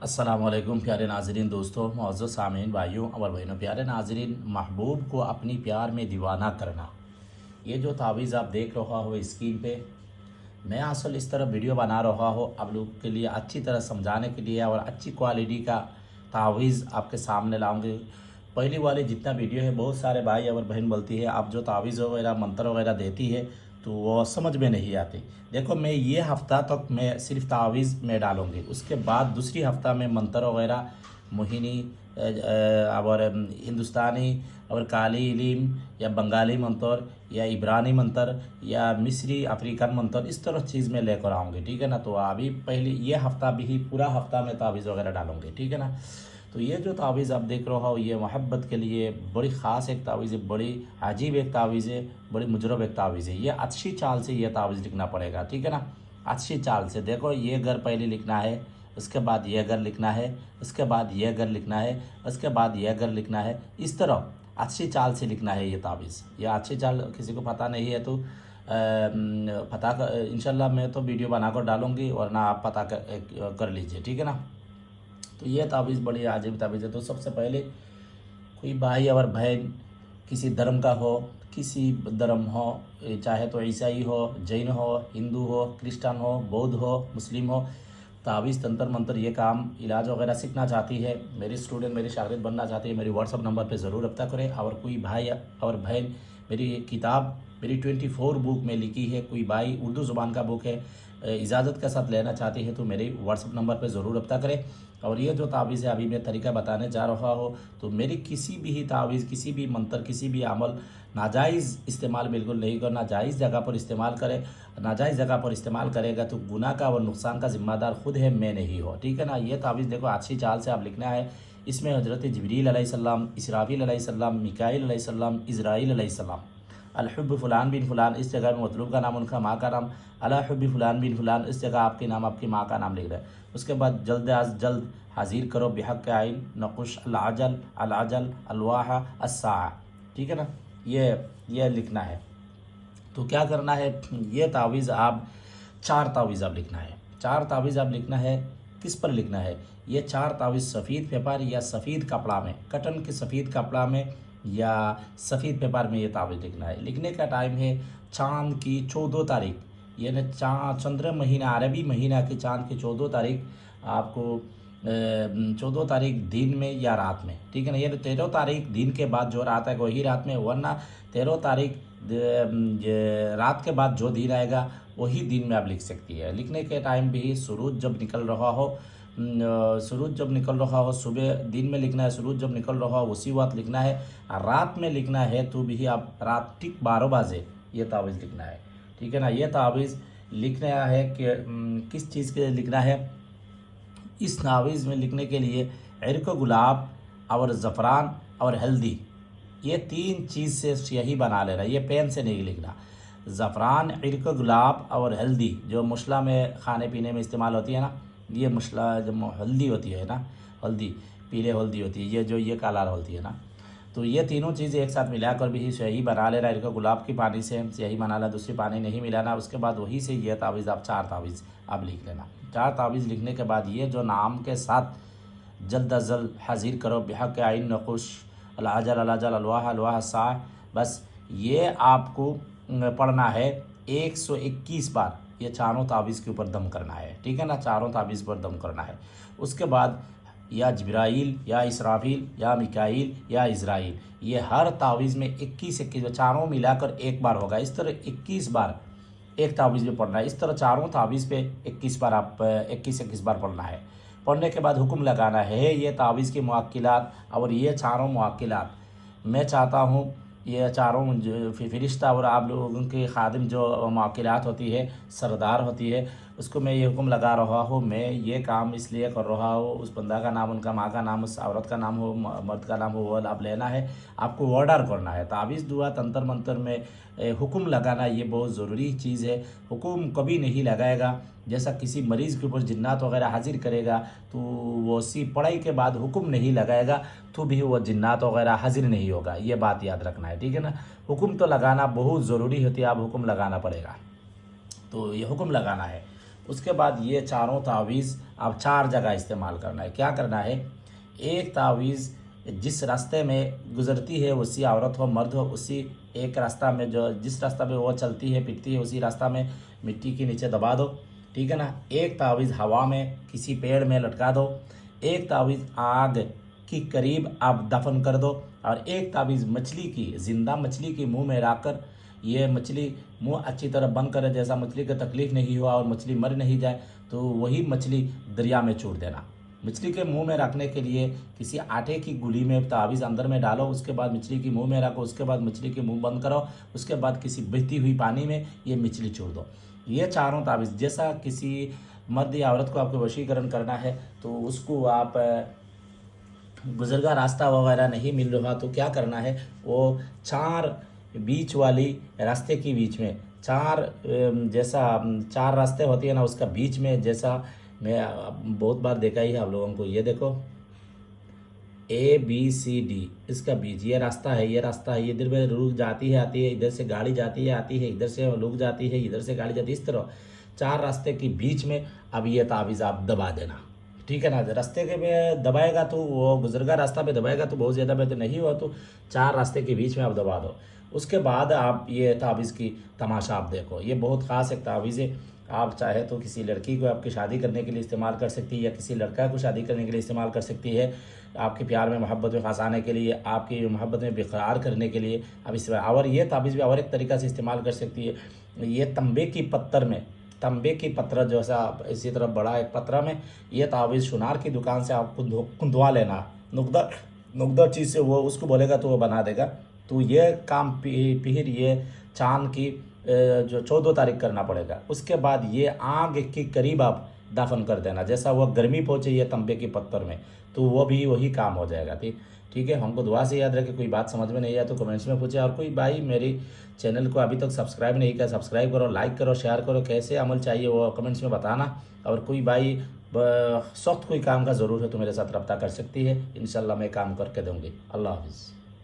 अस्सलामुअलैकुम प्यारे नाजरीन, दोस्तों, मुअज़्ज़ज़ सामीन, भाइयों और बहनों। प्यारे नाजरीन, महबूब को अपनी प्यार में दीवाना करना, ये जो तावीज़ आप देख रहा हो स्क्रीन पे, मैं असल इस तरह वीडियो बना रहा हो आप लोगों के लिए अच्छी तरह समझाने के लिए और अच्छी क्वालिटी का तावीज़ आपके सामने लाऊंगे। पहली वाली जितना वीडियो है, बहुत सारे भाई और बहन बोलती है आप जो तावीज़ वगैरह मंत्र वगैरह देती है तो वो समझ में नहीं आती। देखो, मैं ये हफ़्ता तक मैं सिर्फ तावीज़ में डालूँगी, उसके बाद दूसरी हफ़्ता में मंत्र वगैरह मोहिनी और हिंदुस्तानी और काली इलिम या बंगाली मंत्र या इब्रानी मंत्र या मिस्री अफ्रीकन मंत्र, इस तरह चीज़ में लेकर आऊँगी। ठीक है ना। तो अभी पहले ये हफ़्ता भी ही पूरा हफ़्ता में तावीज़ वगैरह डालूँगी। ठीक है ना। तो ये जो तावीज़ आप देख रहे हो, ये मोहब्बत के लिए बड़ी ख़ास एक तावीज़ है, बड़ी अजीब एक तावीज़ है, बड़ी मुजरब एक तावीज़ है। ये अच्छी चाल से ये तावीज़ लिखना पड़ेगा। ठीक है ना। अच्छी चाल से देखो, ये घर पहले लिखना है, उसके बाद ये घर लिखना है, उसके बाद ये घर लिखना है, उसके बाद ये घर लिखना है। इस तरह अच्छी चाल से लिखना है ये तावीज़। ये अच्छी चाल किसी को पता नहीं है तो पता कर, इंशाल्लाह मैं तो वीडियो बनाकर डालूँगी, वरना आप पता कर लीजिए। ठीक है ना। तो ये तावीज़ बड़ी अजीब तावीज़ है। तो सबसे पहले कोई भाई और बहन किसी धर्म का हो, किसी धर्म हो, चाहे तो ईसाई हो, जैन हो, हिंदू हो, क्रिश्चियन हो, बौद्ध हो, मुस्लिम हो, तावीज़ तंत्र मंत्र ये काम इलाज वगैरह सीखना चाहती है, मेरी स्टूडेंट मेरी शागिर्द बनना चाहती है, मेरी व्हाट्सअप नंबर पे ज़रूर रब्ता करें। और कोई भाई और बहन मेरी किताब मेरी 24 बुक में लिखी है, कोई भाई उर्दू ज़ुबान का बुक है, इजाज़त के साथ लेना चाहती है तो मेरे व्हाट्सअप नंबर पे ज़रूर रब्ता करें। और ये जो तावीज़ है अभी मैं तरीका बताने जा रहा हो, तो मेरी किसी भी ही तावीज़, किसी भी मंत्र, किसी भी अमल नाजायज़ इस्तेमाल बिल्कुल नहीं करना। जायज़ जगह पर इस्तेमाल करें। नाजायज़ जगह पर इस्तेमाल करेगा तो गुनाह का और नुकसान का ज़िम्मेदार खुद है, मैं नहीं हो। ठीक है ना। ये तावीज़ देखो अच्छी चाल से आप लिखना है। इसमें हज़रत जिब्रील अलैहिस्सलाम, इसराफील अलैहिस्सलाम, मिकाईल अलैहिस्सलाम, इज़राईल अलैहिस्सलाम, अलहुब्ब फ़ुलान बिन फ़ुलान, इस जगह में मतलूब का नाम, उनका माँ का नाम, अला हुब्बी फ़ुलान बिन फ़ुलान, इस जगह आपके नाम आपकी माँ का नाम लिख रहे हैं। उसके बाद जल्द अज जल्द हाजिर करो बिहक़ आइन नकुश अल अजल अलवाह अस्सा। ठीक है ना। ये लिखना है। तो क्या करना है, ये तावीज़ आप 4 तावीज़ आप लिखना है। 4 तावीज़ आप लिखना है। किस पर लिखना है, ये 4 तावीज़ सफ़ेद पेपर या सफ़ेद कपड़ा में, कटन के सफ़ेद कपड़ा में या सफ़ेद पेपर में ये तावीज़ लिखना है। लिखने का टाइम है चाँद की 14 तारीख, यानी चंद्र महीना, अरबी महीना के चाँद की 14 तारीख आपको 14 तारीख दिन में या रात में। ठीक है ना। ये 13 तारीख दिन के बाद जो रात है वही रात में, वरना 13 तारीख रात के बाद जो दिन आएगा वही दिन में आप लिख सकती है। लिखने के टाइम भी सूरज जब निकल रहा हो, सुबह दिन में लिखना है, सूरज जब निकल रहा हो उसी वक्त लिखना है। रात में लिखना है तो भी आप रात ठीक 12 बजे ये तावीज़ लिखना है। ठीक है ना। ये तावीज़ लिखना है कि किस चीज़ के लिए लिखना है, इस तावीज़ में लिखने के लिए इर्क गुलाब और ज़फ़रान और हल्दी, ये 3 चीज़ से स्याही बना लेना। ये पेन से नहीं लिखना। ज़फ़रान, इर्क गुलाब और हल्दी जो मसला में खाने पीने में इस्तेमाल होती है ना, ये मसला जो हल्दी होती है ना, हल्दी पीले हल्दी होती है, ये काला होती है ना, तो ये तीनों चीज़ें एक साथ मिलाकर भी स्याही बना लेना। इर्क गुलाब की पानी से स्याही बना ला, दूसरी पानी नहीं मिलाना। उसके बाद वही से ये तावीज़ आप 4 तावीज़ आप लिख लेना। 4 तावीज़ लिखने के बाद ये जो नाम के साथ जल्द अज जल्द हाजिर करो बिहक़ आइन नकुश अल अजल अलवाह अलवाह सा, बस ये आपको पढ़ना है 121 बार। ये चारों तावीज़ के ऊपर दम करना है। ठीक है ना। चारों तावीज़ पर दम करना है। उसके बाद या जिब्राइल या इसराफील या मिकाईल या इज़राइल, ये हर तावीज़ में 21 चारों मिलाकर एक बार होगा। इस तरह 21 बार एक तावीज़ में पढ़ना है। इस तरह चारों तावीज़ पे 21 बार आप 21 बार पढ़ना है। पढ़ने के बाद हुक्म लगाना है ये तावीज़ की मुअक्किलात और ये चारों मुअक्किलात मैं चाहता हूँ ये चारों जो फ़रिश्ता और आप लोगों के खादिम जो मुअक्किलात होती है, सरदार होती है, उसको मैं ये हुक्म लगा रहा हूँ, मैं ये काम इसलिए कर रहा हूँ, उस बंदा का नाम, उनका माँ का नाम, उस औरत का नाम हो, मर्द का नाम हो, वो आप लेना है, आपको ऑर्डर करना है। तावीज़ दुआ तंत्र मंत्र में हुक्म लगाना ये बहुत ज़रूरी चीज़ है। हुक्म कभी नहीं लगाएगा, जैसा किसी मरीज़ के ऊपर जिन्नात वगैरह हाजिर करेगा तो वो उसी पढ़ाई के बाद हुक्म नहीं लगाएगा तो भी वो जिन्नात वगैरह हाजिर नहीं होगा। ये बात याद रखना है। ठीक है ना। हुक्म तो लगाना बहुत ज़रूरी होती है, आप हुक्म लगाना पड़ेगा। तो ये हुक्म लगाना है। उसके बाद ये चारों तावीज़ अब 4 जगह इस्तेमाल करना है। क्या करना है, एक तावीज़ जिस रास्ते में गुज़रती है उसी औरत हो मर्द हो, उसी एक रास्ता में जो जिस रास्ता में वो चलती है फिरती है उसी रास्ता में मिट्टी के नीचे दबा दो, ठीक है ना। एक तावीज़ हवा में किसी पेड़ में लटका दो, एक तावीज़ आग की करीब आप दफन कर दो, और एक तावीज़ मछली की, ज़िंदा मछली की मुंह में रखकर, ये मछली मुंह अच्छी तरह बंद करे, जैसा मछली को तकलीफ़ नहीं हुआ और मछली मर नहीं जाए, तो वही मछली दरिया में छोड़ देना। मछली के मुंह में रखने के लिए किसी आटे की गुली में तावीज़ अंदर में डालो, उसके बाद मछली के मुंह में रखो, उसके बाद मछली के मुंह बंद करो, उसके बाद किसी बहती हुई पानी में ये मछली छोड़ दो। ये चारों तावीज़, जैसा किसी मर्द या औरत को आपको वशीकरण करना है तो उसको आप गुजरगा रास्ता वगैरह नहीं मिल रहा तो क्या करना है, वो 4 बीच वाली रास्ते के बीच में 4 जैसा 4 रास्ते होती है ना, उसका बीच में, जैसा मैं बहुत बार देखा ही है आप लोगों को, ये देखो ABCD, इसका बीच ये रास्ता है, ये रास्ता है, ये इधर में रुक जाती है आती है, इधर से गाड़ी जाती है आती है, इधर से रुक जाती है, इधर से गाड़ी जाती है, इस तरह 4 रास्ते के बीच में अब ये तावीज़ आप दबा देना, ठीक है ना। रास्ते के में दबाएगा तो वो गुजरगा रास्ता पे दबाएगा तो बहुत ज़्यादा बेहतर नहीं हुआ, तो 4 रास्ते के बीच में आप दबा दो। उसके बाद आप ये तावीज़ की तमाशा आप देखो, ये बहुत ख़ास एक तावीज़ है। आप चाहे तो किसी लड़की को आपकी शादी करने के लिए इस्तेमाल कर सकती है, या किसी लड़का को शादी करने के लिए इस्तेमाल कर सकती है, आपके प्यार में मोहब्बत में फंसाने के लिए, आपकी मोहब्बत में बेकरार करने के लिए अब इस, और ये तावीज़ भी और एक तरीक़ा से इस्तेमाल कर सकती है। ये तंबे की पत्थर में, तंबे की पत्थर जैसा इसी तरह बड़ा एक पत्थर में ये तावीज़ सुनार की दुकान से आप कुंदवा लेना, नुकदा चीज़ से वो उसको बोलेगा तो वो बना देगा। तो ये काम फिर ये चांद की जो 14 तारीख करना पड़ेगा। उसके बाद ये आग के करीब आप दफन कर देना, जैसा वो गर्मी पहुँचे ये तंबे के पत्थर में, तो वो भी वही काम हो जाएगा। ठीक है। हमको दुआ से याद रखे, कोई बात समझ में नहीं आया तो कमेंट्स में पूछे, और कोई भाई मेरी चैनल को अभी तक सब्सक्राइब नहीं किया, सब्सक्राइब करो, लाइक करो, शेयर करो, कैसे अमल चाहिए वो कमेंट्स में बताना। और कोई भाई सख्त कोई काम का ज़रूर है तो मेरे साथ रब्ता कर सकती है, इंशाल्लाह मैं काम करके दूँगी। अल्लाह हाफिज़।